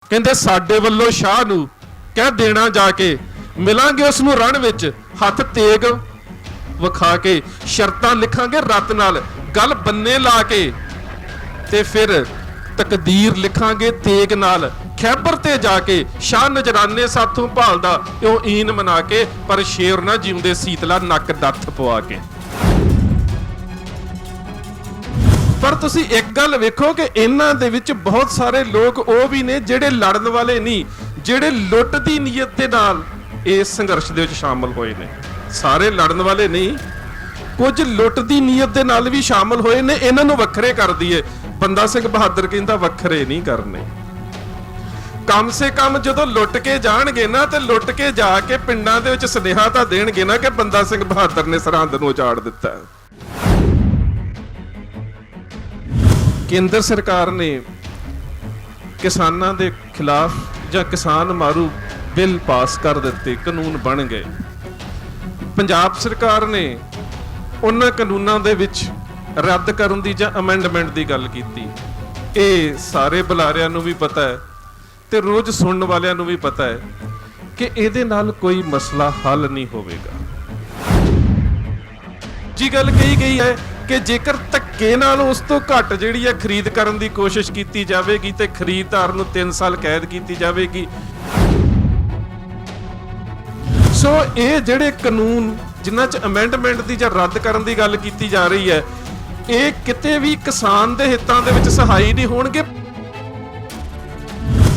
ਕਹਿੰਦੇ ਸਾਡੇ ਵੱਲੋਂ ਸ਼ਾਹ ਨੂੰ ਕਹਿ ਦੇਣਾ ਜਾ ਕੇ ਮਿਲਾਂਗੇ ਉਸ ਨੂੰ ਰਣ ਵਿੱਚ ਹੱਥ ਤੇਗ ਵਿਖਾ ਕੇ ਸ਼ਰਤਾਂ ਲਿਖਾਂਗੇ ਰੱਤ ਨਾਲ ਗੱਲ ਬੰਨੇ ਲਾ ਕੇ ਤੇ ਫਿਰ ਤਕਦੀਰ ਲਿਖਾਂਗੇ ਤੇਗ ਨਾਲ ਖੈਬਰ ਤੇ ਜਾ ਕੇ ਸ਼ਾਹ ਨਜਰਾਨੇ ਸਾਥੋਂ ਭਾਲਦਾ ਉਹ ਈਨ ਮਨਾ ਕੇ ਪਰ ਸ਼ੇਰ ਨਾ ਜਿਉਂਦੇ ਸੀਤਲਾ ਨੱਕ ਦੱਥ ਪਵਾ ਕੇ। ਪਰ ਤੁਸੀਂ ਇੱਕ ਗੱਲ ਵੇਖੋ ਕਿ ਇਹਨਾਂ ਦੇ ਵਿੱਚ ਬਹੁਤ ਸਾਰੇ ਲੋਕ ਉਹ ਵੀ ਨੇ ਜਿਹੜੇ ਲੜਨ ਵਾਲੇ ਨਹੀਂ, ਜਿਹੜੇ ਲੁੱਟ ਦੀ ਨੀਅਤ ਦੇ ਨਾਲ ਇਸ ਸੰਘਰਸ਼ ਦੇ ਵਿੱਚ ਸ਼ਾਮਲ ਹੋਏ ਨੇ। ਸਾਰੇ ਲੜਨ ਵਾਲੇ ਨਹੀਂ, ਕੁਝ ਲੁੱਟ ਦੀ ਨੀਅਤ ਦੇ ਨਾਲ ਵੀ ਸ਼ਾਮਲ ਹੋਏ ਨੇ। ਇਹਨਾਂ ਨੂੰ ਵੱਖਰੇ ਕਰ ਦਈਏ। ਬੰਦਾ ਸਿੰਘ ਬਹਾਦਰ ਕਹਿੰਦਾ ਵੱਖਰੇ ਨਹੀਂ ਕਰਨੇ। ਕਮ ਸੇ ਕਮ ਜਦੋਂ ਲੁੱਟ ਕੇ ਜਾਣਗੇ ਨਾ ਤੇ ਲੁੱਟ ਕੇ ਜਾ ਕੇ ਪਿੰਡਾਂ ਦੇ ਵਿੱਚ ਸੁਨੇਹਾ ਤਾਂ ਦੇਣਗੇ ਨਾ ਕਿ ਬੰਦਾ ਸਿੰਘ ਬਹਾਦਰ ਨੇ ਸਰਹੰਦ ਨੂੰ ਉਜਾੜ ਦਿੱਤਾ। ਕੇਂਦਰ ਸਰਕਾਰ ਨੇ ਕਿਸਾਨਾਂ ਦੇ ਖਿਲਾਫ ਜਾਂ ਕਿਸਾਨ ਮਾਰੂ ਬਿੱਲ ਪਾਸ ਕਰ ਦਿੱਤੇ, ਕਾਨੂੰਨ ਬਣ ਗਏ। ਪੰਜਾਬ ਸਰਕਾਰ ਨੇ ਉਹਨਾਂ ਕਾਨੂੰਨਾਂ ਦੇ ਵਿੱਚ ਰੱਦ ਕਰਨ ਦੀ ਜਾਂ ਅਮੈਂਡਮੈਂਟ ਦੀ ਗੱਲ ਕੀਤੀ। ਇਹ ਸਾਰੇ ਬੁਲਾਰਿਆਂ ਨੂੰ ਵੀ ਪਤਾ ਹੈ ਤੇ ਰੋਜ਼ ਸੁਣਨ ਵਾਲਿਆਂ ਨੂੰ ਵੀ ਪਤਾ ਹੈ ਕਿ ਇਹਦੇ ਨਾਲ ਕੋਈ ਮਸਲਾ ਹੱਲ ਨਹੀਂ ਹੋਵੇਗਾ। ਜੀ ਗੱਲ ਕਹੀ ਗਈ ਹੈ ਕਿ ਜੇਕਰ ਧੱਕੇ ਨਾਲ ਉਸ ਤੋਂ ਘੱਟ ਜਿਹੜੀ ਹੈ ਖਰੀਦ ਕਰਨ ਦੀ ਕੋਸ਼ਿਸ਼ ਕੀਤੀ ਜਾਵੇਗੀ ਤੇ ਖਰੀਦਦਾਰ ਨੂੰ 3 ਸਾਲ ਕੈਦ ਕੀਤੀ ਜਾਵੇਗੀ। ਸੋ ਇਹ ਜਿਹੜੇ ਕਾਨੂੰਨ ਜਿਨ੍ਹਾਂ 'ਚ ਅਮੈਂਡਮੈਂਟ ਦੀ ਜਾਂ ਰੱਦ ਕਰਨ ਦੀ ਗੱਲ ਕੀਤੀ ਜਾ ਰਹੀ ਹੈ, ਇਹ ਕਿਤੇ ਵੀ ਕਿਸਾਨ ਦੇ ਹਿੱਤਾਂ ਦੇ ਵਿੱਚ ਸਹਾਈ ਨਹੀਂ ਹੋਣਗੇ।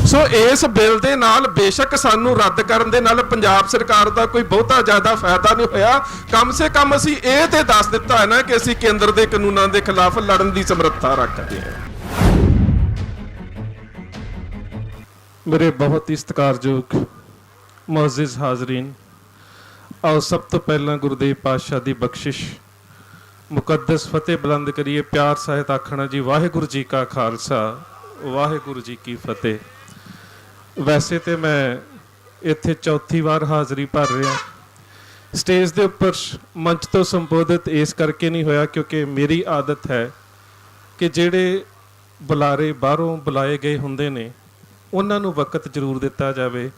ਸੋ ਇਸ ਬਿੱਲ ਦੇ ਨਾਲ ਬੇਸ਼ੱਕ ਸਾਨੂੰ ਰੱਦ ਕਰਨ ਦੇ ਨਾਲ ਪੰਜਾਬ ਸਰਕਾਰ ਦਾ ਕੋਈ ਬਹੁਤਾ ਜ਼ਿਆਦਾ ਫਾਇਦਾ ਨਹੀਂ ਹੋਇਆ। ਕਮ ਸੇ ਕਮ ਅਸੀਂ ਇਹ ਤੇ ਦੱਸ ਦਿੱਤਾ ਹੈ ਨਾ ਕਿ ਅਸੀਂ ਕੇਂਦਰ ਦੇ ਕਾਨੂੰਨਾਂ ਦੇ ਖਿਲਾਫ ਲੜਨ ਦੀ ਸਮਰੱਥਾ ਰੱਖਦੇ ਹਾਂ। ਮੇਰੇ ਬਹੁਤ ਹੀ ਸਤਿਕਾਰਯੋਗ ਮੁਅੱਜ਼ਿਜ਼ ਹਾਜ਼ਰੀਨ, ਆਓ ਸਭ ਤੋਂ ਪਹਿਲਾਂ ਗੁਰਦੇਵ ਪਾਤਸ਼ਾਹ ਦੀ ਬਖਸ਼ਿਸ਼ ਮੁਕੱਦਸ ਫਤਿਹ ਬੁਲੰਦ ਕਰੀਏ। ਪਿਆਰ ਸਾਹਿਤ ਆਖਣਾ ਜੀ ਵਾਹਿਗੁਰੂ ਜੀ ਕਾ ਖਾਲਸਾ ਵਾਹਿਗੁਰੂ ਜੀ ਕੀ ਫਤਿਹ। ਵੈਸੇ ਤੇ ਮੈਂ ਇੱਥੇ ਚੌਥੀ ਵਾਰ ਹਾਜ਼ਰੀ ਭਰ ਰਿਹਾ। ਸਟੇਜ ਦੇ ਉੱਪਰ ਮੰਚ ਤੋਂ ਸੰਬੋਧਿਤ ਇਸ ਕਰਕੇ ਨਹੀਂ ਹੋਇਆ ਕਿਉਂਕਿ ਮੇਰੀ ਆਦਤ ਹੈ ਕਿ ਜਿਹੜੇ ਬੁਲਾਰੇ ਬਾਹਰੋਂ ਬੁਲਾਏ ਗਏ ਹੁੰਦੇ ਨੇ ਉਹਨਾਂ ਨੂੰ ਵਕਤ ਜ਼ਰੂਰ ਦਿੱਤਾ ਜਾਵੇ।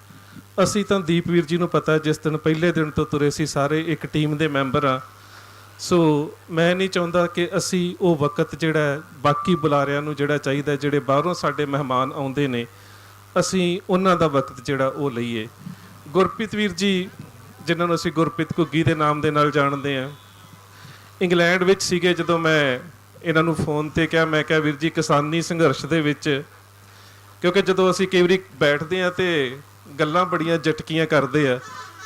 ਅਸੀਂ ਤਾਂ ਦੀਪਵੀਰ ਜੀ ਨੂੰ ਪਤਾ ਜਿਸ ਦਿਨ ਪਹਿਲੇ ਦਿਨ ਤੋਂ ਤੁਰੇ ਸੀ ਸਾਰੇ ਇੱਕ ਟੀਮ ਦੇ ਮੈਂਬਰ ਆ। ਸੋ ਮੈਂ ਨਹੀਂ ਚਾਹੁੰਦਾ ਕਿ ਅਸੀਂ ਉਹ ਵਕਤ ਜਿਹੜਾ ਬਾਕੀ ਬੁਲਾਰਿਆਂ ਨੂੰ ਜਿਹੜਾ ਚਾਹੀਦਾ, ਜਿਹੜੇ ਬਾਹਰੋਂ ਸਾਡੇ ਮਹਿਮਾਨ ਆਉਂਦੇ ਨੇ, ਅਸੀਂ ਉਹਨਾਂ ਦਾ ਵਕਤ ਜਿਹੜਾ ਉਹ ਲਈਏ। ਗੁਰਪ੍ਰੀਤ ਵੀਰ ਜੀ, ਜਿਨ੍ਹਾਂ ਨੂੰ ਅਸੀਂ ਗੁਰਪ੍ਰੀਤ ਘੁੱਗੀ ਦੇ ਨਾਮ ਦੇ ਨਾਲ ਜਾਣਦੇ ਹਾਂ, ਇੰਗਲੈਂਡ ਵਿੱਚ ਸੀਗੇ ਜਦੋਂ ਮੈਂ ਇਹਨਾਂ ਨੂੰ ਫੋਨ ਤੇ ਕਿਹਾ, ਮੈਂ ਕਿਹਾ ਵੀਰ ਜੀ ਕਿਸਾਨੀ ਸੰਘਰਸ਼ ਦੇ ਵਿੱਚ, ਕਿਉਂਕਿ ਜਦੋਂ ਅਸੀਂ ਕਈ ਵਾਰੀ ਬੈਠਦੇ ਹਾਂ ਤੇ ਗੱਲਾਂ ਬੜੀਆਂ ਜਟਕੀਆਂ ਕਰਦੇ ਆ,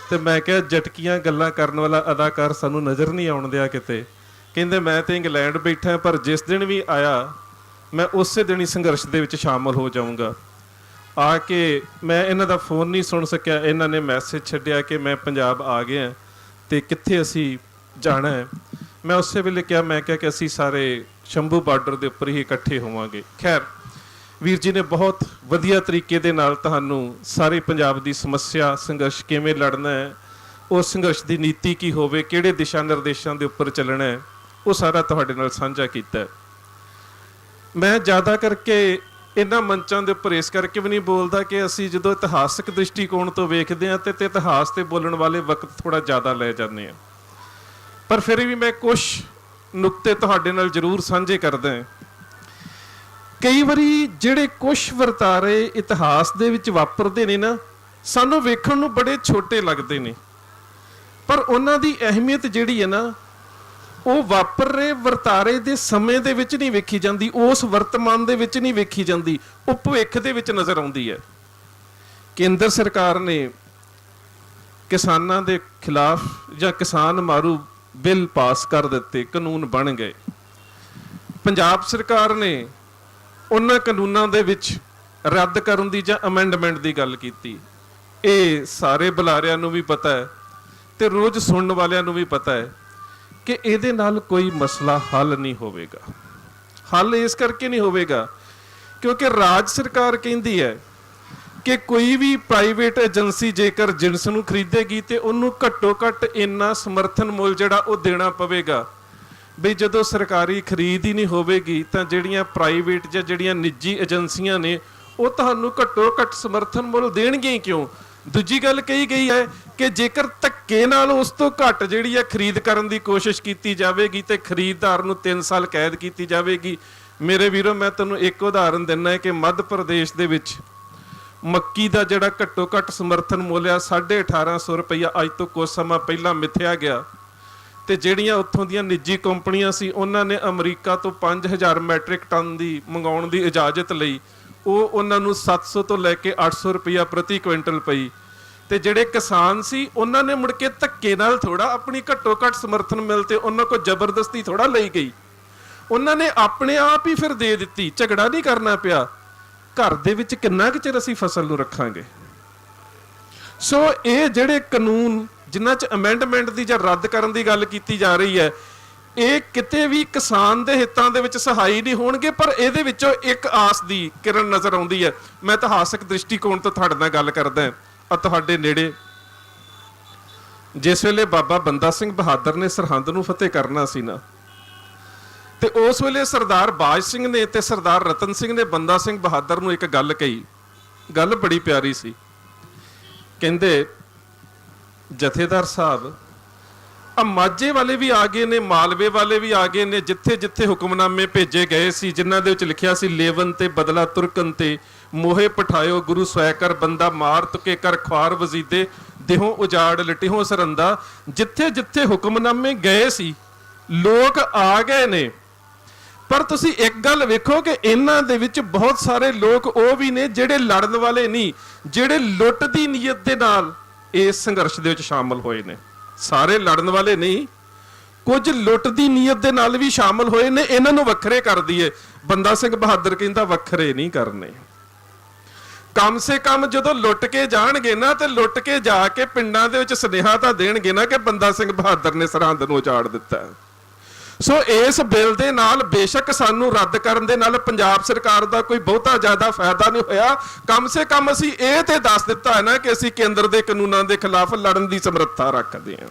ਤੇ ਮੈਂ ਕਿਹਾ ਜਟਕੀਆਂ ਗੱਲਾਂ ਕਰਨ ਵਾਲਾ ਅਦਾਕਾਰ ਸਾਨੂੰ ਨਜ਼ਰ ਨਹੀਂ ਆਉਣ ਦਿਆ ਕਿਤੇ। ਕਹਿੰਦੇ ਮੈਂ ਤੇ ਇੰਗਲੈਂਡ ਬੈਠਾ ਪਰ ਜਿਸ ਦਿਨ ਵੀ ਆਇਆ ਮੈਂ ਉਸੇ ਦਿਨ ਹੀ ਸੰਘਰਸ਼ ਦੇ ਵਿੱਚ ਸ਼ਾਮਲ ਹੋ ਜਾਊਂਗਾ। ਆ ਕੇ ਮੈਂ ਇਹਨਾਂ ਦਾ ਫੋਨ ਨਹੀਂ ਸੁਣ ਸਕਿਆ। ਇਹਨਾਂ ਨੇ ਮੈਸੇਜ ਛੱਡਿਆ ਕਿ ਮੈਂ ਪੰਜਾਬ ਆ ਗਿਆ ਤੇ ਕਿੱਥੇ ਅਸੀਂ ਜਾਣਾ ਹੈ। ਮੈਂ ਉਸੇ ਵੇਲੇ ਕਿਹਾ, ਮੈਂ ਕਿਹਾ ਕਿ ਅਸੀਂ ਸਾਰੇ ਸ਼ੰਭੂ ਬਾਰਡਰ ਦੇ ਉੱਪਰ ਹੀ ਇਕੱਠੇ ਹੋਵਾਂਗੇ। ਖੈਰ ਵੀਰ ਜੀ ਨੇ ਬਹੁਤ ਵਧੀਆ ਤਰੀਕੇ ਦੇ ਨਾਲ ਤੁਹਾਨੂੰ ਸਾਰੇ ਪੰਜਾਬ ਦੀ ਸਮੱਸਿਆ, ਸੰਘਰਸ਼ ਕਿਵੇਂ ਲੜਨਾ ਹੈ, ਉਸ ਸੰਘਰਸ਼ ਦੀ ਨੀਤੀ ਕੀ ਹੋਵੇ, ਕਿਹੜੇ ਦਿਸ਼ਾ ਨਿਰਦੇਸ਼ਾਂ ਦੇ ਉੱਪਰ ਚੱਲਣਾ ਹੈ, ਉਹ ਸਾਰਾ ਤੁਹਾਡੇ ਨਾਲ ਸਾਂਝਾ ਕੀਤਾ। ਮੈਂ ਜ਼ਿਆਦਾ ਕਰਕੇ ਇਹਨਾਂ ਮੰਚਾਂ ਦੇ ਉੱਪਰ ਇਸ ਕਰਕੇ ਵੀ ਨਹੀਂ ਬੋਲਦਾ ਕਿ ਅਸੀਂ ਜਦੋਂ ਇਤਿਹਾਸਕ ਦ੍ਰਿਸ਼ਟੀਕੋਣ ਤੋਂ ਵੇਖਦੇ ਹਾਂ ਤੇ ਇਤਿਹਾਸ ਤੇ ਬੋਲਣ ਵਾਲੇ ਵਕਤ ਥੋੜਾ ਜ਼ਿਆਦਾ ਲੈ ਜਾਂਦੇ ਹਾਂ। ਪਰ ਫਿਰ ਵੀ ਮੈਂ ਕੁਝ ਨੁਕਤੇ ਤੁਹਾਡੇ ਨਾਲ ਜ਼ਰੂਰ ਸਾਂਝੇ ਕਰਦਾ ਹਾਂ। ਕਈ ਵਾਰੀ ਜਿਹੜੇ ਕੁਝ ਵਰਤਾਰੇ ਇਤਿਹਾਸ ਦੇ ਵਿੱਚ ਵਾਪਰਦੇ ਨੇ ਨਾ, ਸਾਨੂੰ ਵੇਖਣ ਨੂੰ ਬੜੇ ਛੋਟੇ ਲੱਗਦੇ ਨੇ, ਪਰ ਉਹਨਾਂ ਦੀ ਅਹਿਮੀਅਤ ਜਿਹੜੀ ਹੈ ਨਾ, ਉਹ ਵਾਪਰ ਰਹੇ ਵਰਤਾਰੇ ਦੇ ਸਮੇਂ ਦੇ ਵਿੱਚ ਨਹੀਂ ਵੇਖੀ ਜਾਂਦੀ, ਉਸ ਵਰਤਮਾਨ ਦੇ ਵਿੱਚ ਨਹੀਂ ਵੇਖੀ ਜਾਂਦੀ, ਉਹ ਭਵਿੱਖ ਦੇ ਵਿੱਚ ਨਜ਼ਰ ਆਉਂਦੀ ਹੈ। ਕੇਂਦਰ ਸਰਕਾਰ ਨੇ ਕਿਸਾਨਾਂ ਦੇ ਖਿਲਾਫ ਜਾਂ ਕਿਸਾਨ ਮਾਰੂ ਬਿੱਲ ਪਾਸ ਕਰ ਦਿੱਤੇ, ਕਾਨੂੰਨ ਬਣ ਗਏ। ਪੰਜਾਬ ਸਰਕਾਰ ਨੇ ਉਹਨਾਂ ਕਾਨੂੰਨਾਂ ਦੇ ਵਿੱਚ ਰੱਦ ਕਰਨ ਦੀ ਜਾਂ ਅਮੈਂਡਮੈਂਟ ਦੀ ਗੱਲ ਕੀਤੀ। ਇਹ ਸਾਰੇ ਬੁਲਾਰਿਆਂ ਨੂੰ ਵੀ ਪਤਾ ਹੈ ਤੇ ਰੋਜ਼ ਸੁਣਨ ਵਾਲਿਆਂ ਨੂੰ ਵੀ ਪਤਾ ਹੈ ਕਿ ਇਹਦੇ ਨਾਲ ਕੋਈ ਮਸਲਾ ਹੱਲ ਨਹੀਂ ਹੋਵੇਗਾ। ਹੱਲ ਇਸ ਕਰਕੇ ਨਹੀਂ ਹੋਵੇਗਾ ਕਿਉਂਕਿ ਰਾਜ ਸਰਕਾਰ ਕਹਿੰਦੀ ਹੈ ਕਿ ਕੋਈ ਵੀ ਪ੍ਰਾਈਵੇਟ ਏਜੰਸੀ ਜੇਕਰ ਜਿਣਸ ਨੂੰ ਖਰੀਦੇਗੀ ਤੇ ਉਹਨੂੰ ਘੱਟੋ ਘੱਟ ਇੰਨਾ ਸਮਰਥਨ ਮੁੱਲ ਜਿਹੜਾ ਉਹ ਦੇਣਾ ਪਵੇਗਾ। ਬਈ ਜਦੋਂ ਸਰਕਾਰੀ ਖਰੀਦ ਹੀ ਨਹੀਂ ਹੋਵੇਗੀ ਤਾਂ ਜਿਹੜੀਆਂ ਪ੍ਰਾਈਵੇਟ ਜਾਂ ਜਿਹੜੀਆਂ ਨਿੱਜੀ ਏਜੰਸੀਆਂ ਨੇ ਉਹ ਤੁਹਾਨੂੰ ਘੱਟੋ ਘੱਟ ਸਮਰਥਨ ਮੁੱਲ ਦੇਣਗੇ ਹੀ ਕਿਉਂ। ਦੂਜੀ ਗੱਲ ਕਹੀ ਗਈ ਹੈ ਕਿ ਜੇਕਰ ਧੱਕੇ ਨਾਲ ਉਸ ਤੋਂ ਘੱਟ ਜਿਹੜੀ ਹੈ ਖਰੀਦ ਕਰਨ ਦੀ ਕੋਸ਼ਿਸ਼ ਕੀਤੀ ਜਾਵੇਗੀ ਤੇ ਖਰੀਦਦਾਰ ਨੂੰ 3 ਸਾਲ ਕੈਦ ਕੀਤੀ ਜਾਵੇਗੀ। ਮੇਰੇ ਵੀਰੋ, ਮੈਂ ਤੁਹਾਨੂੰ ਇੱਕ ਉਦਾਹਰਨ ਦਿੰਦਾ ਹੈ ਕਿ ਮੱਧ ਪ੍ਰਦੇਸ਼ ਦੇ ਵਿੱਚ ਮੱਕੀ ਦਾ ਜਿਹੜਾ ਘੱਟੋ ਘੱਟ ਸਮਰਥਨ ਮੁੱਲ ਆ 1850 ਰੁਪਈਆ ਅੱਜ ਤੋਂ ਕੁਝ ਸਮਾਂ ਪਹਿਲਾਂ ਮਿਥਿਆ ਗਿਆ, ਤੇ ਜਿਹੜੀਆਂ ਉੱਥੋਂ ਦੀਆਂ ਨਿੱਜੀ ਕੰਪਨੀਆਂ ਸੀ ਉਹਨਾਂ ਨੇ ਅਮਰੀਕਾ ਤੋਂ 5000 ਮੈਟ੍ਰਿਕ ਟਨ ਦੀ ਮੰਗਾਉਣ ਦੀ ਇਜਾਜ਼ਤ ਲਈ। ਉਹ ਉਹਨਾਂ ਨੂੰ 700 ਤੋਂ ਲੈ ਕੇ 800 ਰੁਪਈਆ ਪ੍ਰਤੀ ਕੁਇੰਟਲ ਪਈ। ਤੇ ਜਿਹੜੇ ਕਿਸਾਨ ਸੀ ਉਹਨਾਂ ਨੇ ਮੁੜ ਕੇ ਧੱਕੇ ਨਾਲ ਥੋੜਾ ਆਪਣੀ ਘੱਟੋ ਘੱਟ ਸਮਰਥਨ ਮਿਲ ਤੇ ਉਹਨਾਂ ਕੋਲ ਜ਼ਬਰਦਸਤੀ ਥੋੜਾ ਲਈ ਗਈ, ਉਹਨਾਂ ਨੇ ਆਪਣੇ ਆਪ ਹੀ ਫਿਰ ਦੇ ਦਿੱਤੀ। ਝਗੜਾ ਨਹੀਂ ਕਰਨਾ ਪਿਆ। ਘਰ ਦੇ ਵਿੱਚ ਕਿੰਨਾ ਕੁ ਚਿਰ ਅਸੀਂ ਫਸਲ ਨੂੰ ਰੱਖਾਂਗੇ। ਸੋ ਇਹ ਜਿਹੜੇ ਕਾਨੂੰਨ ਜਿਨ੍ਹਾਂ 'ਚ ਅਮੈਂਡਮੈਂਟ ਦੀ ਜਾਂ ਰੱਦ ਕਰਨ ਦੀ ਗੱਲ ਕੀਤੀ ਜਾ ਰਹੀ ਹੈ, ਇਹ ਕਿਤੇ ਵੀ ਕਿਸਾਨ ਦੇ ਹਿੱਤਾਂ ਦੇ ਵਿੱਚ ਸਹਾਈ ਨਹੀਂ ਹੋਣਗੇ। ਪਰ ਇਹਦੇ ਵਿੱਚੋਂ ਇੱਕ ਆਸ ਦੀ ਕਿਰਨ ਨਜ਼ਰ ਆਉਂਦੀ ਹੈ। ਮੈਂ ਇਤਿਹਾਸਕ ਦ੍ਰਿਸ਼ਟੀਕੋਣ ਤੋਂ ਤੁਹਾਡੇ ਨਾਲ ਗੱਲ ਕਰਦਾ ਹਾਂ। ਤੁਹਾਡੇ ਨੇੜੇ ਜਿਸ ਵੇਲੇ ਬਾਬਾ ਬੰਦਾ ਸਿੰਘ ਬਹਾਦਰ ਨੇ ਸਰਹੰਦ ਨੂੰ ਫਤਿਹ ਕਰਨਾ ਸੀ ਨਾ, ਤੇ ਉਸ ਵੇਲੇ ਸਰਦਾਰ ਬਾਜ ਸਿੰਘ ਨੇ ਤੇ ਸਰਦਾਰ ਰਤਨ ਸਿੰਘ ਨੇ ਬੰਦਾ ਸਿੰਘ ਬਹਾਦਰ ਨੂੰ ਇੱਕ ਗੱਲ ਕਹੀ। ਗੱਲ ਬੜੀ ਪਿਆਰੀ ਸੀ। ਕਹਿੰਦੇ, ਜਥੇਦਾਰ ਸਾਹਿਬ, ਆ ਮਾਝੇ ਵਾਲੇ ਵੀ ਆ ਗਏ ਨੇ, ਮਾਲਵੇ ਵਾਲੇ ਵੀ ਆ ਗਏ ਨੇ, ਜਿੱਥੇ ਜਿੱਥੇ ਹੁਕਮਨਾਮੇ ਭੇਜੇ ਗਏ ਸੀ ਜਿਨ੍ਹਾਂ ਦੇ ਵਿੱਚ ਲਿਖਿਆ ਸੀ ਲੇਵਨ ਤੇ ਬਦਲਾ ਤੁਰਕਨ ਤੇ ਮੋਹੇ ਪਠਾਇਓ ਗੁਰੂ ਸਵੈ ਕਰ ਬੰਦਾ ਮਾਰ ਤੁਕੇ ਕਰ ਖੁਆਰ ਵਜ਼ੀਦੇ ਦੇਹੋਂ ਉਜਾੜ ਲਟਿਹੋਂ ਸਰੰਦਾ। ਜਿੱਥੇ ਜਿੱਥੇ ਹੁਕਮਨਾਮੇ ਗਏ ਸੀ ਲੋਕ ਆ ਗਏ ਨੇ, ਪਰ ਤੁਸੀਂ ਇੱਕ ਗੱਲ ਵੇਖੋ ਕਿ ਇਹਨਾਂ ਦੇ ਵਿੱਚ ਬਹੁਤ ਸਾਰੇ ਲੋਕ ਉਹ ਵੀ ਨੇ ਜਿਹੜੇ ਲੜਨ ਵਾਲੇ ਨਹੀਂ, ਜਿਹੜੇ ਲੁੱਟ ਦੀ ਨੀਅਤ ਦੇ ਨਾਲ ਇਸ ਸੰਘਰਸ਼ ਦੇ ਵਿੱਚ ਸ਼ਾਮਲ ਹੋਏ ਨੇ। ਸਾਰੇ ਲੜਨ ਵਾਲੇ ਨਹੀਂ, ਕੁਝ ਲੁੱਟ ਦੀ ਨੀਅਤ ਦੇ ਨਾਲ ਵੀ ਸ਼ਾਮਲ ਹੋਏ ਨੇ। ਇਹਨਾਂ ਨੂੰ ਵੱਖਰੇ ਕਰ ਦਈਏ। ਬੰਦਾ ਸਿੰਘ ਬਹਾਦਰ ਕਹਿੰਦਾ ਵੱਖਰੇ ਨਹੀਂ ਕਰਨੇ। ਕਮ ਸੇ ਕਮ ਜਦੋਂ ਲੁੱਟ ਕੇ ਜਾਣਗੇ ਨਾ, ਤੇ ਲੁੱਟ ਕੇ ਜਾ ਕੇ ਪਿੰਡਾਂ ਦੇ ਵਿੱਚ ਸੁਨੇਹਾ ਤਾਂ ਦੇਣਗੇ ਨਾ ਕਿ ਬੰਦਾ ਸਿੰਘ ਬਹਾਦਰ ਨੇ ਸਰਹੰਦ ਨੂੰ ਉਜਾੜ ਦਿੱਤਾ। ਸੋ ਇਸ ਬਿੱਲ ਦੇ ਨਾਲ ਬੇਸ਼ੱਕ ਸਾਨੂੰ ਰੱਦ ਕਰਨ ਦੇ ਨਾਲ ਪੰਜਾਬ ਸਰਕਾਰ ਦਾ ਕੋਈ ਬਹੁਤਾ ਜ਼ਿਆਦਾ ਫਾਇਦਾ ਨਹੀਂ ਹੋਇਆ। ਕਮ ਸੇ ਕਮ ਅਸੀਂ ਇਹ ਤੇ ਦੱਸ ਦਿੱਤਾ ਹੈ ਨਾ ਕਿ ਅਸੀਂ ਕੇਂਦਰ ਦੇ ਕਾਨੂੰਨਾਂ ਦੇ ਖਿਲਾਫ ਲੜਨ ਦੀ ਸਮਰੱਥਾ ਰੱਖਦੇ ਹਾਂ।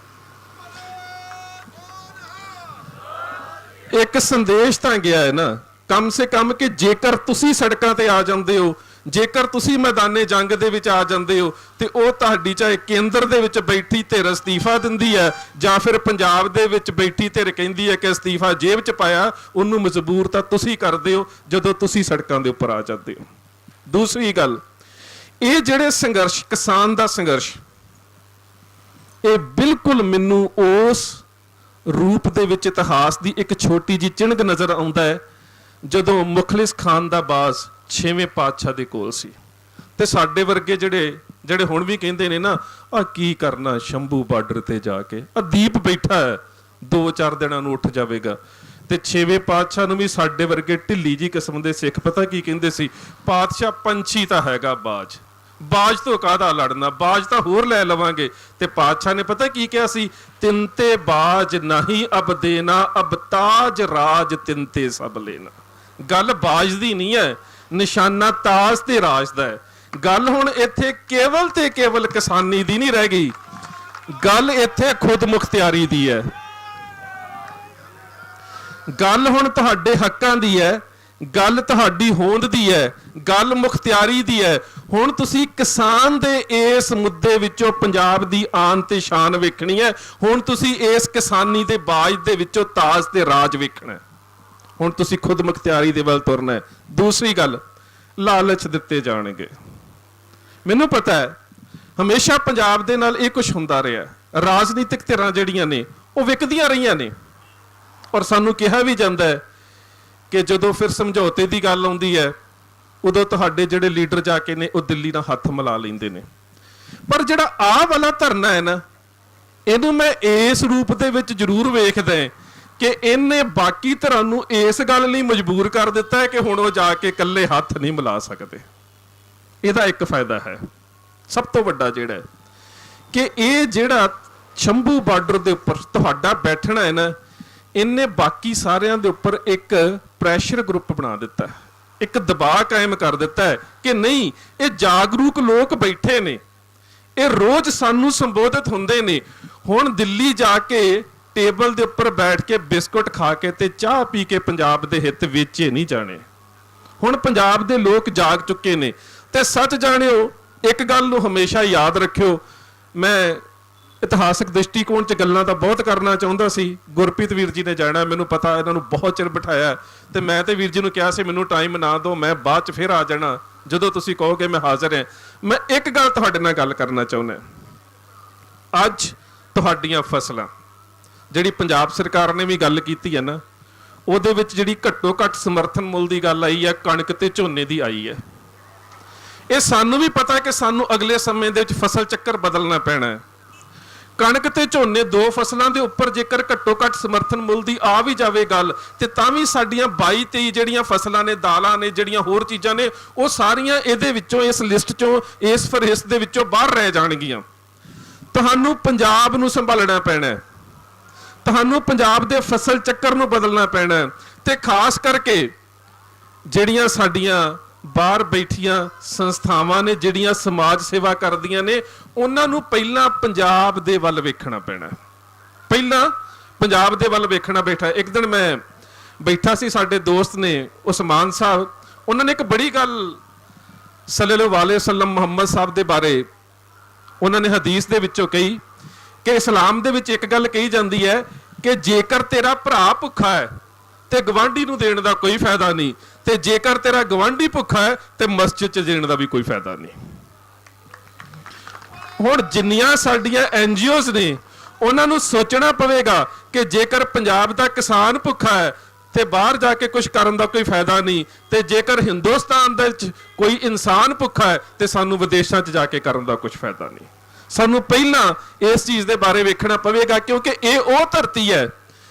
ਇੱਕ ਸੰਦੇਸ਼ ਤਾਂ ਗਿਆ ਹੈ ਨਾ ਕਮ ਸੇ ਕਮ ਕਿ ਜੇਕਰ ਤੁਸੀਂ ਸੜਕਾਂ ਤੇ ਆ ਜਾਂਦੇ ਹੋ, ਜੇਕਰ ਤੁਸੀਂ ਮੈਦਾਨੇ ਜੰਗ ਦੇ ਵਿੱਚ ਆ ਜਾਂਦੇ ਹੋ, ਤੇ ਉਹ ਤੁਹਾਡੀ ਚਾਹੇ ਕੇਂਦਰ ਦੇ ਵਿੱਚ ਬੈਠੀ ਧਿਰ ਅਸਤੀਫਾ ਦਿੰਦੀ ਹੈ ਜਾਂ ਫਿਰ ਪੰਜਾਬ ਦੇ ਵਿੱਚ ਬੈਠੀ ਧਿਰ ਕਹਿੰਦੀ ਹੈ ਕਿ ਅਸਤੀਫਾ ਜੇਬ 'ਚ ਪਾਇਆ, ਉਹਨੂੰ ਮਜਬੂਰ ਤਾਂ ਤੁਸੀਂ ਕਰਦੇ ਹੋ ਜਦੋਂ ਤੁਸੀਂ ਸੜਕਾਂ ਦੇ ਉੱਪਰ ਆ ਜਾਂਦੇ ਹੋ। ਦੂਸਰੀ ਗੱਲ, ਇਹ ਜਿਹੜੇ ਸੰਘਰਸ਼, ਕਿਸਾਨ ਦਾ ਸੰਘਰਸ਼, ਇਹ ਬਿਲਕੁਲ ਮੈਨੂੰ ਉਸ ਰੂਪ ਦੇ ਵਿੱਚ ਇਤਿਹਾਸ ਦੀ ਇੱਕ ਛੋਟੀ ਜਿਹੀ ਚਿਣਗ ਨਜ਼ਰ ਆਉਂਦਾ ਹੈ ਜਦੋਂ ਮੁਖਲਿਸ ਖਾਨ ਦਾ ਬਾਜ਼ 6ਵੇਂ ਪਾਤਸ਼ਾਹ ਦੇ ਕੋਲ ਸੀ। ਤੇ ਸਾਡੇ ਵਰਗੇ ਜਿਹੜੇ ਹੁਣ ਵੀ ਕਹਿੰਦੇ ਨੇ ਨਾ, ਆ ਕੀ ਕਰਨਾ ਸ਼ੰਭੂ ਬਾਰਡਰ ਤੇ ਜਾ ਕੇ, ਆ ਦੀਪ ਬੈਠਾ ਹੈ 2-4 ਦਿਨਾਂ ਨੂੰ ਉੱਠ ਜਾਵੇਗਾ। ਤੇ 6ਵੇਂ ਪਾਤਸ਼ਾਹ ਨੂੰ ਵੀ ਸਾਡੇ ਵਰਗੇ ਢਿੱਲੀ ਜੀ ਕਿਸਮ ਦੇ ਸਿੱਖ ਪਤਾ ਕੀ ਕਹਿੰਦੇ ਸੀ, ਪਾਤਸ਼ਾਹ ਪੰਛੀ ਤਾਂ ਹੈਗਾ ਬਾਜ, ਬਾਜ ਤੋਂ ਕਾਹਦਾ ਲੜਨਾ, ਬਾਜ ਤਾਂ ਹੋਰ ਲੈ ਲਵਾਂਗੇ। ਤੇ ਪਾਤਸ਼ਾਹ ਨੇ ਪਤਾ ਕੀ ਕਿਹਾ ਸੀ, ਤਿੰਤੇ ਬਾਜ ਨਹੀਂ ਅਬ ਦੇਣਾ, ਅਬ ਤਾਜ ਰਾਜ ਤਿੰਤੇ ਸਭ ਲੈਣਾ। ਗੱਲ ਬਾਜ ਦੀ ਨਹੀਂ ਹੈ, ਨਿਸ਼ਾਨਾ ਤਾਜ ਤੇ ਰਾਜ ਦਾ ਹੈ। ਗੱਲ ਹੁਣ ਇੱਥੇ ਕੇਵਲ ਤੇ ਕੇਵਲ ਕਿਸਾਨੀ ਦੀ ਨਹੀਂ ਰਹਿ ਗਈ, ਗੱਲ ਇੱਥੇ ਖੁਦ ਮੁਖਤਿਆਰੀ ਦੀ ਹੈ। ਗੱਲ ਹੁਣ ਤੁਹਾਡੇ ਹੱਕਾਂ ਦੀ ਹੈ, ਗੱਲ ਤੁਹਾਡੀ ਹੋਂਦ ਦੀ ਹੈ, ਗੱਲ ਮੁਖਤਿਆਰੀ ਦੀ ਹੈ। ਹੁਣ ਤੁਸੀਂ ਕਿਸਾਨ ਦੇ ਇਸ ਮੁੱਦੇ ਵਿੱਚੋਂ ਪੰਜਾਬ ਦੀ ਆਨ ਤੇ ਸ਼ਾਨ ਵੇਖਣੀ ਹੈ। ਹੁਣ ਤੁਸੀਂ ਇਸ ਕਿਸਾਨੀ ਦੇ ਬਾਜ ਦੇ ਵਿੱਚੋਂ ਤਾਜ ਤੇ ਰਾਜ ਵੇਖਣਾ ਹੈ। ਹੁਣ ਤੁਸੀਂ ਖੁਦ ਮੁਖਤਿਆਰੀ ਦੇ ਵੱਲ ਤੁਰਨਾ ਹੈ। ਦੂਸਰੀ ਗੱਲ, ਲਾਲਚ ਦਿੱਤੇ ਜਾਣਗੇ। ਮੈਨੂੰ ਪਤਾ ਹੈ ਹਮੇਸ਼ਾ ਪੰਜਾਬ ਦੇ ਨਾਲ ਇਹ ਕੁਝ ਹੁੰਦਾ ਰਿਹਾ। ਰਾਜਨੀਤਿਕ ਧਿਰਾਂ ਜਿਹੜੀਆਂ ਨੇ ਉਹ ਵਿਕਦੀਆਂ ਰਹੀਆਂ ਨੇ, ਔਰ ਸਾਨੂੰ ਕਿਹਾ ਵੀ ਜਾਂਦਾ ਹੈ ਕਿ ਜਦੋਂ ਫਿਰ ਸਮਝੌਤੇ ਦੀ ਗੱਲ ਆਉਂਦੀ ਹੈ ਉਦੋਂ ਤੁਹਾਡੇ ਜਿਹੜੇ ਲੀਡਰ ਜਾ ਕੇ ਨੇ ਉਹ ਦਿੱਲੀ ਨਾਲ ਹੱਥ ਮਿਲਾ ਲੈਂਦੇ ਨੇ। ਪਰ ਜਿਹੜਾ ਆਹ ਵਾਲਾ ਧਰਨਾ ਹੈ ਨਾ, ਇਹਨੂੰ ਮੈਂ ਇਸ ਰੂਪ ਦੇ ਵਿੱਚ ਜ਼ਰੂਰ ਵੇਖਦਾ ਕਿ ਇਹਨੇ ਬਾਕੀ ਧਿਰਾਂ ਨੂੰ ਇਸ ਗੱਲ ਲਈ ਮਜਬੂਰ ਕਰ ਦਿੱਤਾ ਹੈ ਕਿ ਹੁਣ ਉਹ ਜਾ ਕੇ ਇਕੱਲੇ ਹੱਥ ਨਹੀਂ ਮਿਲਾ ਸਕਦੇ। ਇਹਦਾ ਇੱਕ ਫਾਇਦਾ ਹੈ ਸਭ ਤੋਂ ਵੱਡਾ, ਜਿਹੜਾ ਕਿ ਇਹ ਜਿਹੜਾ ਸ਼ੰਭੂ ਬਾਰਡਰ ਦੇ ਉੱਪਰ ਤੁਹਾਡਾ ਬੈਠਣਾ ਹੈ ਨਾ, ਇਹਨੇ ਬਾਕੀ ਸਾਰਿਆਂ ਦੇ ਉੱਪਰ ਇੱਕ ਪ੍ਰੈਸ਼ਰ ਗਰੁੱਪ ਬਣਾ ਦਿੱਤਾ, ਇੱਕ ਦਬਾਅ ਕਾਇਮ ਕਰ ਦਿੱਤਾ ਹੈ ਕਿ ਨਹੀਂ, ਇਹ ਜਾਗਰੂਕ ਲੋਕ ਬੈਠੇ ਨੇ, ਇਹ ਰੋਜ਼ ਸਾਨੂੰ ਸੰਬੋਧਿਤ ਹੁੰਦੇ ਨੇ। ਹੁਣ ਦਿੱਲੀ ਜਾ ਕੇ ਟੇਬਲ ਦੇ ਉੱਪਰ ਬੈਠ ਕੇ ਬਿਸਕੁਟ ਖਾ ਕੇ ਤੇ ਚਾਹ ਪੀ ਕੇ ਪੰਜਾਬ ਦੇ ਹਿੱਤ ਵੇਚੇ ਨਹੀਂ ਜਾਣੇ। ਹੁਣ ਪੰਜਾਬ ਦੇ ਲੋਕ ਜਾਗ ਚੁੱਕੇ ਨੇ। ਤੇ ਸੱਚ ਜਾਣਿਓ, ਇੱਕ ਗੱਲ ਨੂੰ ਹਮੇਸ਼ਾ ਯਾਦ ਰੱਖਿਓ, ਮੈਂ ਇਤਿਹਾਸਕ ਦ੍ਰਿਸ਼ਟੀਕੋਣ 'ਚ ਗੱਲਾਂ ਤਾਂ ਬਹੁਤ ਕਰਨਾ ਚਾਹੁੰਦਾ ਸੀ। ਗੁਰਪ੍ਰੀਤ ਵੀਰ ਜੀ ਨੇ ਜਾਣਾ, ਮੈਨੂੰ ਪਤਾ, ਇਹਨਾਂ ਨੂੰ ਬਹੁਤ ਚਿਰ ਬਿਠਾਇਆ ਤੇ ਮੈਂ ਤੇ ਵੀਰ ਜੀ ਨੂੰ ਕਿਹਾ ਸੀ ਮੈਨੂੰ ਟਾਈਮ ਨਾ ਦਿਓ, ਮੈਂ ਬਾਅਦ 'ਚ ਫਿਰ ਆ ਜਾਣਾ, ਜਦੋਂ ਤੁਸੀਂ ਕਹੋਗੇ ਮੈਂ ਹਾਜ਼ਰ ਹਾਂ। ਮੈਂ ਇੱਕ ਗੱਲ ਤੁਹਾਡੇ ਨਾਲ ਗੱਲ ਕਰਨਾ ਚਾਹੁੰਦਾ। ਅੱਜ ਤੁਹਾਡੀਆਂ ਫਸਲਾਂ, ਜਿਹੜੀ ਪੰਜਾਬ ਸਰਕਾਰ ਨੇ ਵੀ ਗੱਲ ਕੀਤੀ ਹੈ ਨਾ, ਉਹਦੇ ਵਿੱਚ ਜਿਹੜੀ ਘੱਟੋ ਘੱਟ ਸਮਰਥਨ ਮੁੱਲ ਦੀ ਗੱਲ ਆਈ ਹੈ, ਕਣਕ ਤੇ ਝੋਨੇ ਦੀ ਆਈ ਹੈ। ਇਹ ਸਾਨੂੰ ਵੀ ਪਤਾ ਕਿ ਸਾਨੂੰ ਅਗਲੇ ਸਮੇਂ ਦੇ ਵਿੱਚ ਫਸਲ ਚੱਕਰ ਬਦਲਣਾ ਪੈਣਾ ਹੈ। ਕਣਕ ਤੇ ਝੋਨੇ ਦੋ ਫਸਲਾਂ ਦੇ ਉੱਪਰ ਜੇਕਰ ਘੱਟੋ ਘੱਟ ਸਮਰਥਨ ਮੁੱਲ ਦੀ ਆ ਵੀ ਜਾਵੇ ਗੱਲ, ਤੇ ਤਾਂ ਵੀ ਸਾਡੀਆਂ 22-23 ਜਿਹੜੀਆਂ ਫਸਲਾਂ ਨੇ, ਦਾਲਾਂ ਨੇ, ਜਿਹੜੀਆਂ ਹੋਰ ਚੀਜ਼ਾਂ ਨੇ, ਉਹ ਸਾਰੀਆਂ ਇਹਦੇ ਵਿੱਚੋਂ, ਇਸ ਲਿਸਟ ਚੋਂ, ਇਸ ਫਹਿਰਿਸਤ ਦੇ ਵਿੱਚੋਂ ਬਾਹਰ ਰਹਿ ਜਾਣਗੀਆਂ। ਤੁਹਾਨੂੰ ਪੰਜਾਬ ਨੂੰ ਸੰਭਾਲਣਾ ਪੈਣਾ ਹੈ, ਤੁਹਾਨੂੰ ਪੰਜਾਬ ਦੇ ਫਸਲ ਚੱਕਰ ਨੂੰ ਬਦਲਣਾ ਪੈਣਾ ਹੈ। ਤੇ ਖਾਸ ਕਰਕੇ ਜਿਹੜੀਆਂ ਸਾਡੀਆਂ ਬਾਹਰ ਬੈਠੀਆਂ ਸੰਸਥਾਵਾਂ ਨੇ, ਜਿਹੜੀਆਂ ਸਮਾਜ ਸੇਵਾ ਕਰਦੀਆਂ ਨੇ, ਉਹਨਾਂ ਨੂੰ ਪਹਿਲਾਂ ਪੰਜਾਬ ਦੇ ਵੱਲ ਵੇਖਣਾ ਪੈਣਾ। ਪਹਿਲਾਂ ਪੰਜਾਬ ਦੇ ਵੱਲ ਵੇਖਣਾ ਬੈਠਾ। ਇੱਕ ਦਿਨ ਮੈਂ ਬੈਠਾ ਸੀ, ਸਾਡੇ ਦੋਸਤ ਨੇ ਉਸਮਾਨ ਸਾਹਿਬ, ਉਹਨਾਂ ਨੇ ਇੱਕ ਬੜੀ ਗੱਲ ਸੱਲੱਲਾਹੁ ਅਲੈਹਿ ਵਸੱਲਮ ਮੁਹੰਮਦ ਸਾਹਿਬ ਦੇ ਬਾਰੇ ਉਹਨਾਂ ਨੇ ਹਦੀਸ ਦੇ ਵਿੱਚੋਂ ਕਹੀ ਕਿ ਇਸਲਾਮ ਦੇ ਵਿੱਚ ਇੱਕ ਗੱਲ ਕਹੀ ਜਾਂਦੀ ਹੈ ਕਿ ਜੇਕਰ ਤੇਰਾ ਭਰਾ ਭੁੱਖਾ ਹੈ ਤੇ ਗਵਾਂਢੀ ਨੂੰ ਦੇਣ ਦਾ ਕੋਈ ਫਾਇਦਾ ਨਹੀਂ, ਤੇ ਜੇਕਰ ਤੇਰਾ ਗਵਾਂਢੀ ਭੁੱਖਾ ਹੈ ਤੇ ਮਸਜਿਦ 'ਚ ਦੇਣ ਦਾ ਵੀ ਕੋਈ ਫਾਇਦਾ ਨਹੀਂ। ਹੁਣ ਜਿੰਨੀਆਂ ਸਾਡੀਆਂ NGOs ਨੇ, ਉਹਨਾਂ ਨੂੰ ਸੋਚਣਾ ਪਵੇਗਾ ਕਿ ਜੇਕਰ ਪੰਜਾਬ ਦਾ ਕਿਸਾਨ ਭੁੱਖਾ ਹੈ ਤੇ ਬਾਹਰ ਜਾ ਕੇ ਕੁਝ ਕਰਨ ਦਾ ਕੋਈ ਫਾਇਦਾ ਨਹੀਂ, ਤੇ ਜੇਕਰ ਹਿੰਦੁਸਤਾਨ ਦੇ ਵਿੱਚ ਕੋਈ ਇਨਸਾਨ ਭੁੱਖਾ ਹੈ ਤੇ ਸਾਨੂੰ ਵਿਦੇਸ਼ਾਂ 'ਚ ਜਾ ਕੇ ਕਰਨ ਦਾ ਕੁਝ ਫਾਇਦਾ ਨਹੀਂ। ਸਾਨੂੰ ਪਹਿਲਾਂ ਇਸ ਚੀਜ਼ ਦੇ ਬਾਰੇ ਵੇਖਣਾ ਪਵੇਗਾ, ਕਿਉਂਕਿ ਇਹ ਉਹ ਧਰਤੀ ਹੈ।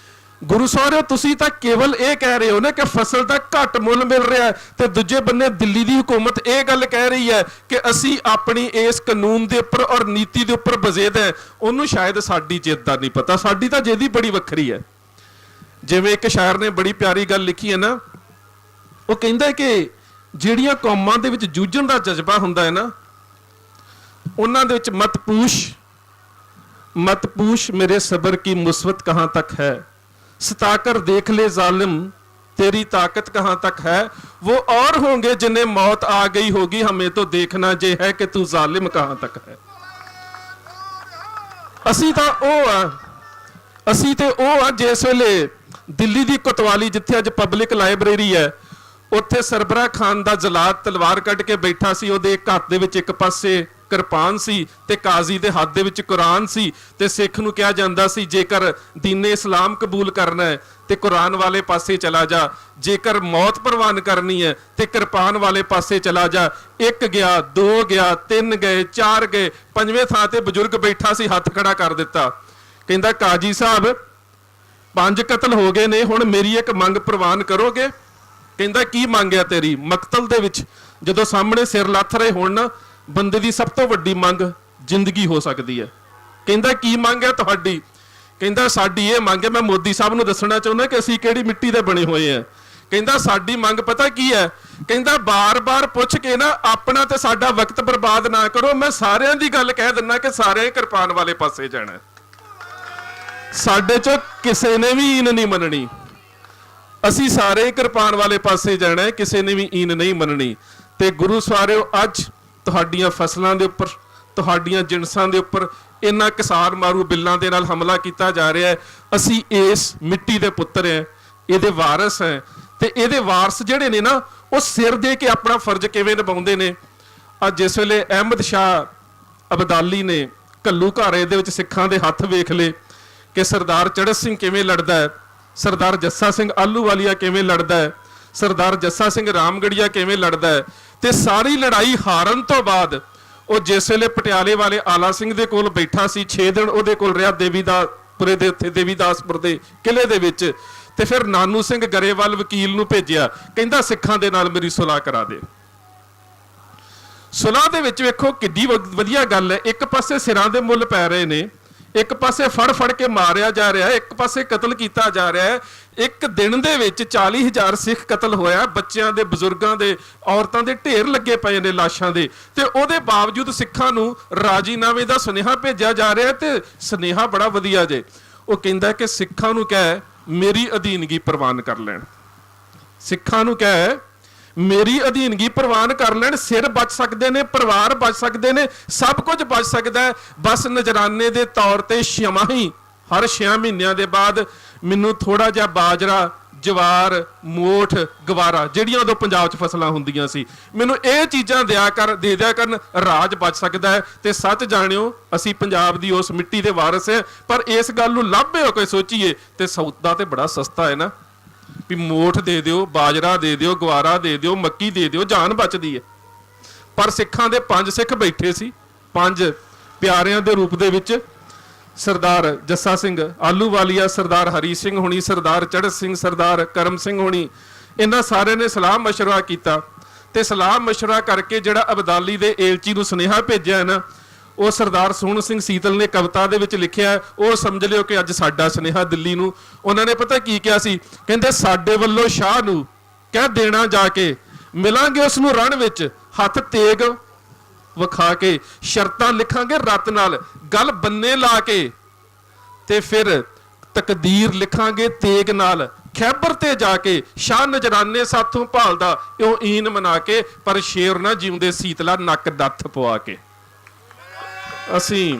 ਗੁਰੂ ਸਾਹਿਬ, ਤੁਸੀਂ ਤਾਂ ਕੇਵਲ ਇਹ ਕਹਿ ਰਹੇ ਹੋ ਨਾ ਕਿ ਫਸਲ ਦਾ ਘੱਟ ਮੁੱਲ ਮਿਲ ਰਿਹਾ, ਤੇ ਦੂਜੇ ਬੰਨੇ ਦਿੱਲੀ ਦੀ ਹਕੂਮਤ ਇਹ ਗੱਲ ਕਹਿ ਰਹੀ ਹੈ ਕਿ ਅਸੀਂ ਆਪਣੀ ਇਸ ਕਾਨੂੰਨ ਦੇ ਉੱਪਰ ਔਰ ਨੀਤੀ ਦੇ ਉੱਪਰ ਬਜ਼ੇਦ ਹੈ। ਉਹਨੂੰ ਸ਼ਾਇਦ ਸਾਡੀ ਜਿੱਦ ਦਾ ਨਹੀਂ ਪਤਾ, ਸਾਡੀ ਤਾਂ ਜਿੱਦ ਹੀ ਬੜੀ ਵੱਖਰੀ ਹੈ। ਜਿਵੇਂ ਇੱਕ ਸ਼ਾਇਰ ਨੇ ਬੜੀ ਪਿਆਰੀ ਗੱਲ ਲਿਖੀ ਹੈ ਨਾ, ਉਹ ਕਹਿੰਦਾ ਕਿ ਜਿਹੜੀਆਂ ਕੌਮਾਂ ਦੇ ਵਿੱਚ ਜੂਝਣ ਦਾ ਜਜ਼ਬਾ ਹੁੰਦਾ ਹੈ ਨਾ, ਉਹਨਾਂ ਦੇ ਵਿੱਚ मत पूछ मेरे सब्र की मुस्बत कहां तक है, सताकर देख ले जालिम तेरी ताकत कहां तक है, वो और होंगे जिन्हें मौत आ गई होगी, हमें तो देखना जे है कि तू जालिम कहां तक है। ਅਸੀਂ ਤੇ ਉਹ ਆ ਜਿਸ ਵੇਲੇ ਦਿੱਲੀ ਦੀ ਕੋਤਵਾਲੀ, ਜਿੱਥੇ ਅੱਜ ਪਬਲਿਕ ਲਾਇਬ੍ਰੇਰੀ ਹੈ, ਉੱਥੇ ਸਰਬਰਾਹ ਖਾਨ ਦਾ ਜਲਾਦ ਤਲਵਾਰ ਕੱਢ ਕੇ ਬੈਠਾ ਸੀ। ਉਹਦੇ ਇੱਕ ਹੱਥ ਦੇ ਵਿੱਚ ਇੱਕ ਪਾਸੇ ਕਿਰਪਾਨ ਸੀ ਤੇ ਕਾਜ਼ੀ ਦੇ ਹੱਥ ਦੇ ਵਿੱਚ ਕੁਰਾਨ ਸੀ, ਤੇ ਸਿੱਖ ਨੂੰ ਕਿਹਾ ਜਾਂਦਾ ਸੀ ਜੇਕਰ ਦੀਨੇ ਇਸਲਾਮ ਕਬੂਲ ਕਰਨਾ ਹੈ ਤੇ ਕੁਰਾਨ ਵਾਲੇ ਪਾਸੇ ਚਲਾ ਜਾ, ਜੇਕਰ ਮੌਤ ਪ੍ਰਵਾਨ ਕਰਨੀ ਹੈ ਤੇ ਕਿਰਪਾਨ ਵਾਲੇ ਪਾਸੇ ਚਲਾ ਜਾ। ਇੱਕ ਗਿਆ, ਦੋ ਗਿਆ, ਤਿੰਨ ਗਏ, ਚਾਰ ਗਏ, ਪੰਜਵੇਂ ਥਾਂ ਤੇ ਬਜ਼ੁਰਗ ਬੈਠਾ ਸੀ, ਹੱਥ ਖੜਾ ਕਰ ਦਿੱਤਾ। ਕਹਿੰਦਾ ਕਾਜੀ ਸਾਹਿਬ, 5 ਕਤਲ ਹੋ ਗਏ ਨੇ, ਹੁਣ ਮੇਰੀ ਇੱਕ ਮੰਗ ਪ੍ਰਵਾਨ ਕਰੋਗੇ? ਕਹਿੰਦਾ ਕੀ ਮੰਗਿਆ ਤੇਰੀ? ਮਕਤਲ ਦੇ ਵਿੱਚ ਜਦੋਂ ਸਾਹਮਣੇ ਸਿਰ ਲੱਥ ਰਹੇ ਹੋਣ ਨਾ, ਬੰਦੇ ਦੀ ਸਭ ਤੋਂ ਵੱਡੀ ਮੰਗ ਜ਼ਿੰਦਗੀ ਹੋ ਸਕਦੀ ਹੈ। ਕਹਿੰਦਾ ਕੀ ਮੰਗ ਹੈ ਤੁਹਾਡੀ? ਕਹਿੰਦਾ ਸਾਡੀ ਇਹ ਮੰਗ ਹੈ, ਮੈਂ ਮੋਦੀ ਸਾਹਿਬ ਨੂੰ ਦੱਸਣਾ ਚਾਹੁੰਦਾ ਕਿ ਅਸੀਂ ਕਿਹੜੀ ਮਿੱਟੀ ਦੇ ਬਣੇ ਹੋਏ ਆ। ਕਹਿੰਦਾ ਸਾਡੀ ਮੰਗ ਪਤਾ ਕੀ ਹੈ? ਕਹਿੰਦਾ ਬਾਰ-ਬਾਰ ਪੁੱਛ ਕੇ ਨਾ ਆਪਣਾ ਤੇ ਸਾਡਾ ਵਕਤ ਬਰਬਾਦ ਨਾ ਕਰੋ, ਮੈਂ ਸਾਰਿਆਂ ਦੀ ਗੱਲ ਕਹਿ ਦਿੰਦਾ ਕਿ ਸਾਰਿਆਂ ਕਿਰਪਾਨ ਵਾਲੇ ਪਾਸੇ ਜਾਣਾ। ਸਾਡੇ ਚੋਂ ਕਿਸੇ ਨੇ ਵੀ ਈਨ ਨਹੀਂ ਮੰਨਣੀ, ਅਸੀਂ ਸਾਰੇ ਕਿਰਪਾਨ ਵਾਲੇ ਪਾਸੇ ਜਾਣਾ, ਕਿਸੇ ਨੇ ਵੀ ਈਨ ਨਹੀਂ ਮੰਨਣੀ। ਤੇ ਗੁਰੂ ਸਵਾਰਿਓ, ਅੱਜ ਤੁਹਾਡੀਆਂ ਫਸਲਾਂ ਦੇ ਉੱਪਰ, ਤੁਹਾਡੀਆਂ ਜਿਣਸਾਂ ਦੇ ਉੱਪਰ ਇਹਨਾਂ ਕਿਸਾਨ ਮਾਰੂ ਬਿੱਲਾਂ ਦੇ ਨਾਲ ਹਮਲਾ ਕੀਤਾ ਜਾ ਰਿਹਾ ਹੈ। ਅਸੀਂ ਇਸ ਮਿੱਟੀ ਦੇ ਪੁੱਤਰ ਹਾਂ, ਇਹਦੇ ਵਾਰਿਸ ਹੈ, ਤੇ ਇਹਦੇ ਵਾਰਿਸ ਜਿਹੜੇ ਨੇ ਨਾ, ਉਹ ਸਿਰ ਦੇ ਕੇ ਆਪਣਾ ਫਰਜ਼ ਕਿਵੇਂ ਨਿਭਾਉਂਦੇ ਨੇ। ਅੱਜ ਜਿਸ ਵੇਲੇ ਅਹਿਮਦ ਸ਼ਾਹ ਅਬਦਾਲੀ ਨੇ ਘੱਲੂ ਘਾਰੇ ਦੇ ਵਿੱਚ ਸਿੱਖਾਂ ਦੇ ਹੱਥ ਵੇਖ ਲਏ ਕਿ ਸਰਦਾਰ ਚੜ੍ਹਤ ਸਿੰਘ ਕਿਵੇਂ ਲੜਦਾ ਹੈ, ਸਰਦਾਰ ਜੱਸਾ ਸਿੰਘ ਆਹਲੂਵਾਲੀਆ ਕਿਵੇਂ ਲੜਦਾ ਹੈ, ਸਰਦਾਰ ਜੱਸਾ ਸਿੰਘ ਰਾਮਗੜੀਆ ਕਿਵੇਂ ਲੜਦਾ ਹੈ, ਤੇ ਸਾਰੀ ਲੜਾਈ ਹਾਰਨ ਤੋਂ ਬਾਅਦ ਉਹ ਜਿਸ ਵੇਲੇ ਪਟਿਆਲੇ ਵਾਲੇ ਆਲਾ ਸਿੰਘ ਦੇ ਕੋਲ ਬੈਠਾ ਸੀ, 6 ਦਿਨ ਉਹਦੇ ਕੋਲ ਰਿਹਾ, ਦੇਵੀਦਾਸਪੁਰੇ ਦੇ ਉੱਥੇ ਦੇਵੀਦਾਸਪੁਰ ਦੇ ਕਿਲੇ ਦੇ ਵਿੱਚ, ਤੇ ਫਿਰ ਨਾਨੂ ਸਿੰਘ ਗਰੇਵਾਲ ਵਕੀਲ ਨੂੰ ਭੇਜਿਆ, ਕਹਿੰਦਾ ਸਿੱਖਾਂ ਦੇ ਨਾਲ ਮੇਰੀ ਸੁਲਾਹ ਕਰਾ ਦੇ। ਸੁਲਾਹ ਦੇ ਵਿੱਚ ਵੇਖੋ ਕਿੱਡੀ ਵਧੀਆ ਗੱਲ ਹੈ। ਇੱਕ ਪਾਸੇ ਸਿਰਾਂ ਦੇ ਮੁੱਲ ਪੈ ਰਹੇ ਨੇ, ਇੱਕ ਪਾਸੇ ਫੜ ਕੇ ਮਾਰਿਆ ਜਾ ਰਿਹਾ ਹੈ, ਇੱਕ ਪਾਸੇ ਕਤਲ ਕੀਤਾ ਜਾ ਰਿਹਾ ਹੈ। ਇੱਕ ਦਿਨ ਦੇ ਵਿੱਚ 40,000 ਸਿੱਖ ਕਤਲ ਹੋਇਆ, ਬੱਚਿਆਂ ਦੇ, ਬਜ਼ੁਰਗਾਂ ਦੇ, ਔਰਤਾਂ ਦੇ ਢੇਰ ਲੱਗੇ ਪਏ ਨੇ ਲਾਸ਼ਾਂ ਦੇ, ਤੇ ਉਹਦੇ ਬਾਵਜੂਦ ਸਿੱਖਾਂ ਨੂੰ ਰਾਜੀਨਾਮੇ ਦਾ ਸੁਨੇਹਾ ਭੇਜਿਆ ਜਾ ਰਿਹਾ। ਤੇ ਸੁਨੇਹਾ ਬੜਾ ਵਧੀਆ ਜੇ, ਉਹ ਕਹਿੰਦਾ ਕਿ ਸਿੱਖਾਂ ਨੂੰ ਕਹਿ ਮੇਰੀ ਅਧੀਨਗੀ ਪ੍ਰਵਾਨ ਕਰ ਲੈਣ, ਸਿੱਖਾਂ ਨੂੰ ਕਹਿ ਮੇਰੀ ਅਧੀਨਗੀ ਪ੍ਰਵਾਨ ਕਰ ਲੈਣ, ਸਿਰ ਬਚ ਸਕਦੇ ਨੇ, ਪਰਿਵਾਰ ਬਚ ਸਕਦੇ ਨੇ, ਸਭ ਕੁਝ ਬਚ ਸਕਦਾ ਹੈ। ਬਸ ਨਜ਼ਰਾਨੇ ਦੇ ਤੌਰ ਤੇ ਛਮਾਹੀ ਹਰ 6 ਮਹੀਨਿਆਂ ਦੇ ਬਾਅਦ ਮੈਨੂੰ ਥੋੜਾ ਜਿਹਾ ਬਾਜਰਾ, ਜਵਾਰ, ਮੋਠ, ਗਵਾਰਾ, ਜਿਹੜੀਆਂ ਉਦੋਂ ਪੰਜਾਬ 'ਚ ਫਸਲਾਂ ਹੁੰਦੀਆਂ ਸੀ, ਮੈਨੂੰ ਇਹ ਚੀਜ਼ਾਂ ਦੇ ਦਿਆ ਕਰਨ, ਰਾਜ ਬਚ ਸਕਦਾ ਹੈ। ਤੇ ਸੱਚ ਜਾਣਿਓ, ਅਸੀਂ ਪੰਜਾਬ ਦੀ ਉਸ ਮਿੱਟੀ ਦੇ ਵਾਰਸ ਹੈ। ਪਰ ਇਸ ਗੱਲ ਨੂੰ ਲੱਭੇ ਹੋ ਕੇ ਸੋਚੀਏ ਤੇ ਸੌਦਾ ਤੇ ਬੜਾ ਸਸਤਾ ਹੈ ਨਾ, ਵੀ ਮੋਠ ਦੇ ਦਿਓ, ਬਾਜਰਾ ਦੇ ਦਿਓ, ਗਵਾਰਾ ਦੇ ਦਿਓ, ਮੱਕੀ ਦੇ ਦਿਓ, ਜਾਨ ਬਚਦੀ ਹੈ। ਪਰ ਸਿੱਖਾਂ ਦੇ 5 ਸਿੱਖ ਬੈਠੇ ਸੀ, 5 ਪਿਆਰਿਆਂ ਦੇ ਰੂਪ ਦੇ ਵਿੱਚ, ਸਰਦਾਰ ਜੱਸਾ ਸਿੰਘ ਆਲੂਵਾਲੀਆ, ਸਰਦਾਰ ਹਰੀ ਸਿੰਘ ਹੋਣੀ, ਸਰਦਾਰ ਚੜ੍ਹਤ ਸਿੰਘ, ਸਰਦਾਰ ਕਰਮ ਸਿੰਘ ਹੋਣੀ, ਇਹਨਾਂ ਸਾਰਿਆਂ ਨੇ ਸਲਾਹ ਮਸ਼ਵਰਾ ਕੀਤਾ। ਤੇ ਸਲਾਹ ਮਸ਼ਵਰਾ ਕਰਕੇ ਜਿਹੜਾ ਅਬਦਾਲੀ ਦੇ ਏਲਚੀ ਨੂੰ ਸੁਨੇਹਾ ਭੇਜਿਆ ਨਾ, ਉਹ ਸਰਦਾਰ ਸੋਹਣ ਸਿੰਘ ਸੀਤਲ ਨੇ ਕਵਿਤਾ ਦੇ ਵਿੱਚ ਲਿਖਿਆ। ਉਹ ਸਮਝ ਲਿਓ ਕਿ ਅੱਜ ਸਾਡਾ ਸੁਨੇਹਾ ਦਿੱਲੀ ਨੂੰ। ਉਹਨਾਂ ਨੇ ਪਤਾ ਕੀ ਕਿਹਾ ਸੀ? ਕਹਿੰਦੇ ਸਾਡੇ ਵੱਲੋਂ ਸ਼ਾਹ ਨੂੰ ਕਹਿ ਦੇਣਾ ਜਾ ਕੇ, ਮਿਲਾਂਗੇ ਉਸ ਨੂੰ ਰਣ ਵਿੱਚ, ਹੱਥ ਤੇਗ ਵਿਖਾ ਕੇ, ਸ਼ਰਤਾਂ ਲਿਖਾਂਗੇ ਰਤ ਨਾਲ, ਗੱਲ ਬੰਨੇ ਲਾ ਕੇ, ਤੇ ਫਿਰ ਤਕਦੀਰ ਲਿਖਾਂਗੇ ਤੇਗ ਨਾਲ, ਖੈਬਰ ਤੇ ਜਾ ਕੇ, ਸ਼ਾਹ ਨਜਰਾਨੇ ਸਾਥੋਂ ਭਾਲਦਾ ਇਉਂ ਈਨ ਮਨਾ ਕੇ, ਪਰ ਸ਼ੇਰ ਨਾ ਜਿਉਂਦੇ ਸੀਤਲਾ ਨੱਕ ਦੱਥ ਪਵਾ ਕੇ। ਅਸੀਂ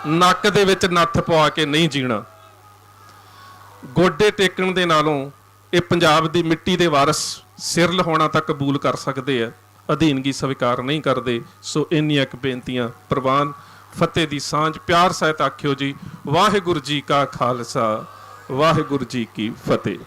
ਨੱਕ ਦੇ ਵਿੱਚ ਨੱਥ ਪਵਾ ਕੇ ਨਹੀਂ ਜੀਣਾ। ਗੋਡੇ ਟੇਕਣ ਦੇ ਨਾਲੋਂ ਇਹ ਪੰਜਾਬ ਦੀ ਮਿੱਟੀ ਦੇ ਵਾਰਸ ਸਿਰ ਲਹਾਉਣਾ ਤਾਂ ਕਬੂਲ ਕਰ ਸਕਦੇ ਆ, ਅਧੀਨਗੀ ਸਵੀਕਾਰ ਨਹੀਂ ਕਰਦੇ। ਸੋ ਇੰਨੀਆਂ ਕੁ ਬੇਨਤੀਆਂ ਪ੍ਰਵਾਨ। ਫਤਿਹ ਦੀ ਸਾਂਝ ਪਿਆਰ ਸਹਿਤ ਆਖਿਓ ਜੀ। ਵਾਹਿਗੁਰੂ ਜੀ ਕਾ ਖਾਲਸਾ, ਵਾਹਿਗੁਰੂ ਜੀ ਕੀ ਫਤਿਹ।